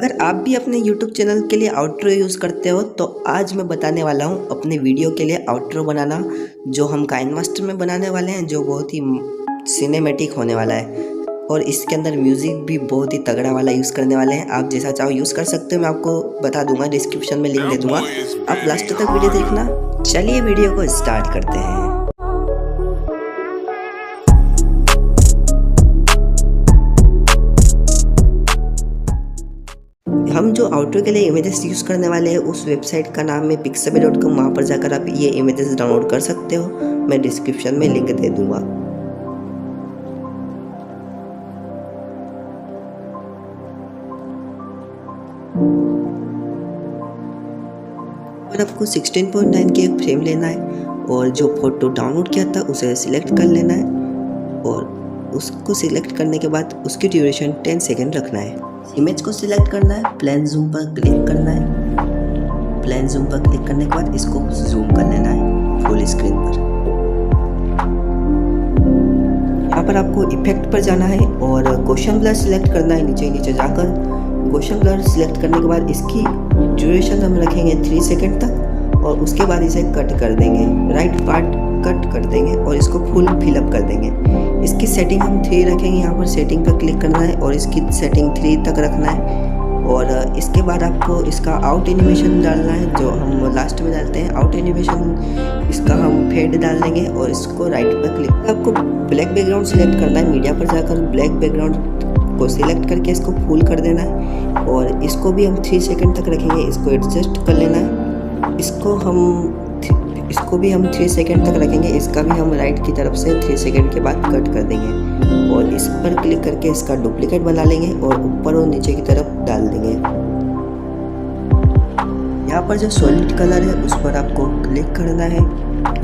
अगर आप भी अपने YouTube चैनल के लिए आउटरो यूज़ करते हो तो आज मैं बताने वाला हूँ अपने वीडियो के लिए आउटरो बनाना, जो हम काइनमास्टर में बनाने वाले हैं, जो बहुत ही सिनेमैटिक होने वाला है और इसके अंदर म्यूज़िक भी बहुत ही तगड़ा वाला यूज़ करने वाले हैं। आप जैसा चाहो यूज़ कर सकते हो, मैं आपको बता दूंगा, डिस्क्रिप्शन में लिंक दे दूंगा, आप लास्ट तक वीडियो देखना। चलिए वीडियो को स्टार्ट करते हैं। हम जो आउटरो के लिए इमेजेस यूज़ करने वाले हैं उस वेबसाइट का नाम है pixabay.com। वहाँ पर जाकर आप ये इमेजेस डाउनलोड कर सकते हो, मैं डिस्क्रिप्शन में लिंक दे दूँगा। और आपको 16.9 के एक फ्रेम लेना है और जो फोटो डाउनलोड किया था उसे सिलेक्ट कर लेना है और उसको सिलेक्ट करने के बाद उसकी ड्यूरेशन 10 सेकेंड रखना है। इमेज को सिलेक्ट करना है, प्लेन जूम पर क्लिक करना है। प्लेन जूम पर क्लिक करने के बाद इसको जूम कर लेना है फुल स्क्रीन पर। यहाँ पर आपको इफेक्ट पर जाना है और गॉसियन ब्लर सिलेक्ट करना है। नीचे जाकर गॉसियन ब्लर सिलेक्ट करने के बाद इसकी ड्यूरेशन हम रखेंगे 3 सेकेंड तक और उसके बाद इसे कट कर देंगे, राइट पार्ट कट कर देंगे और इसको फुल फिलअप कर देंगे। इसकी सेटिंग हम 3 रखेंगे। यहाँ पर सेटिंग पर क्लिक करना है और इसकी सेटिंग 3 तक रखना है और इसके बाद आपको इसका आउट एनिमेशन डालना है, जो हम लास्ट में डालते हैं। आउट एनिमेशन इसका हम फेड डाल देंगे और इसको राइट पर क्लिक, आपको ब्लैक बैकग्राउंड सिलेक्ट करना है। मीडिया पर जाकर ब्लैक बैकग्राउंड को सिलेक्ट करके इसको फुल कर देना है और इसको भी हम 3 सेकेंड तक रखेंगे। इसको एडजस्ट कर लेना है, इसको भी हम 3 सेकेंड तक रखेंगे। इसका भी हम राइट की तरफ से 3 सेकेंड के बाद कट कर देंगे और इस पर क्लिक करके इसका डुप्लीकेट बना लेंगे और ऊपर और नीचे की तरफ डाल देंगे। यहाँ पर जो सॉलिड कलर है उस पर आपको क्लिक करना है।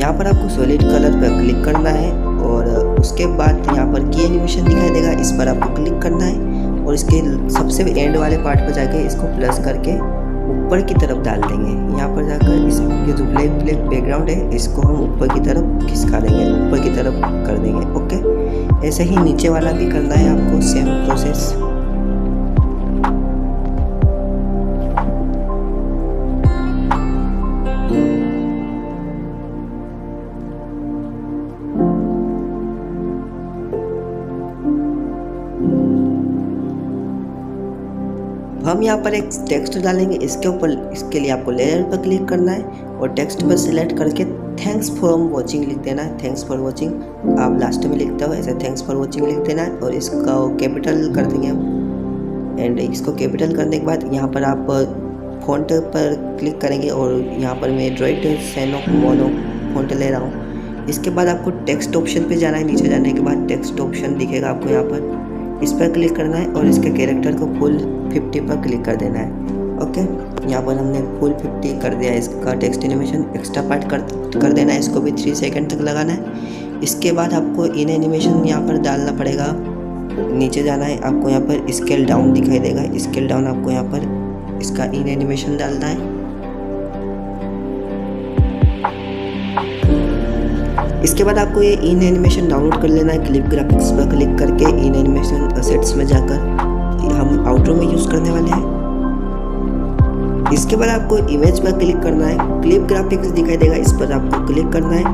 यहाँ पर आपको सॉलिड कलर पर क्लिक करना है और उसके बाद यहाँ पर की एनिमेशन दिखाई देगा, इस पर आपको क्लिक करना है और इसके सबसे एंड वाले पार्ट पर जाके इसको प्लस करके ऊपर की तरफ डाल देंगे। यहाँ पर जाकर इसके जो ब्लैक बैकग्राउंड है इसको हम ऊपर की तरफ खिसका देंगे, ऊपर की तरफ कर देंगे। ओके, ऐसे ही नीचे वाला भी करना है आपको, सेम प्रोसेस। हम यहाँ पर एक टेक्स्ट डालेंगे, इसके लिए आपको लेयर पर क्लिक करना है और टेक्स्ट पर सिलेक्ट करके थैंक्स फॉर वॉचिंग लिख देना है। थैंक्स फॉर वॉचिंग आप लास्ट में लिखते हो, ऐसे थैंक्स फॉर वॉचिंग लिख देना है और इसका कैपिटल कर देंगे हम। एंड इसको कैपिटल करने के बाद यहाँ पर आप फॉन्ट पर क्लिक करेंगे और यहाँ पर मैं एंड्रॉइड सैनो मोनो फॉन्ट ले रहा हूँ। इसके बाद आपको टेक्स्ट ऑप्शन पे जाना है। नीचे जाने के बाद टेक्स्ट ऑप्शन दिखेगा आपको, यहाँ पर इस पर क्लिक करना है और इसके कैरेक्टर को फुल 50 पर क्लिक कर देना है। ओके, यहाँ पर हमने फुल 50 कर दिया। इसका टेक्स्ट एनिमेशन एक्स्ट्रा पार्ट कर देना है, इसको भी 3 सेकेंड तक लगाना है। इसके बाद आपको इन एनिमेशन यहाँ पर डालना पड़ेगा। नीचे जाना है, आपको यहाँ पर स्केल डाउन दिखाई देगा, स्केल डाउन आपको यहाँ पर इसका इन एनिमेशन डालना है। इसके बाद आपको ये इन एनिमेशन डाउनलोड कर लेना है। क्लिप ग्राफिक्स पर क्लिक करके इन एनिमेशन असेट्स में जाकर हम आउटरो में यूज़ करने वाले हैं। इसके बाद आपको इमेज पर क्लिक करना है, क्लिप ग्राफिक्स दिखाई देगा, इस पर आपको क्लिक करना है।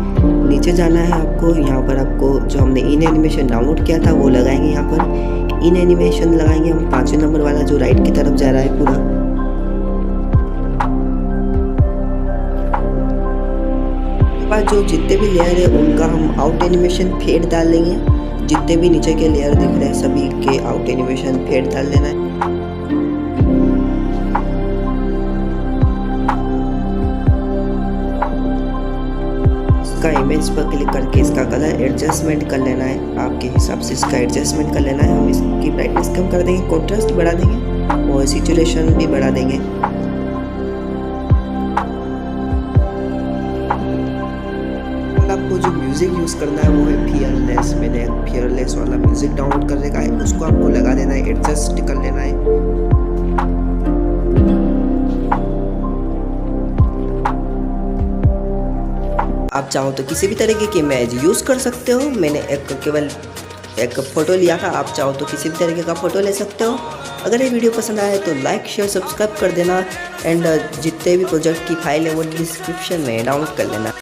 नीचे जाना है आपको, यहाँ पर आपको जो हमने इन एनिमेशन डाउनलोड किया था वो लगाएंगे। यहाँ पर इन एनिमेशन लगाएंगे हम 5वें नंबर वाला जो राइट की तरफ जा रहा है पूरा। जो जितने भी लेयर है उनका हम आउट एनिमेशन फेड डाल लेंगे। जितने भी नीचे के लेयर दिख रहे हैं सभी के आउट एनिमेशन फेड डाल लेना है। इसका इमेज पर क्लिक करके इसका कलर एडजस्टमेंट कर लेना है, आपके हिसाब से इसका एडजस्टमेंट कर लेना है। हम इसकी ब्राइटनेस कम कर देंगे, कॉन्ट्रास्ट बढ़ा देंगे और सैचुरेशन भी बढ़ा देंगे। आपको जो म्यूज़िक यूज़ करना है वो है फियरलेस। मैंने एक फियरलेस वाला म्यूज़िक डाउनलोड कर रखा है, उसको आपको लगा देना है, एडजस्ट कर लेना है। आप चाहो तो किसी भी तरीके की इमेज यूज़ कर सकते हो। मैंने एक केवल एक फ़ोटो लिया था। आप चाहो तो किसी भी तरीके का फ़ोटो ले सकते हो। अगर ये वीडियो पसंद आए तो लाइक शेयर सब्सक्राइब कर देना एंड जितने भी प्रोजेक्ट की फाइल है वो डिस्क्रिप्शन में डाउनलोड कर लेना।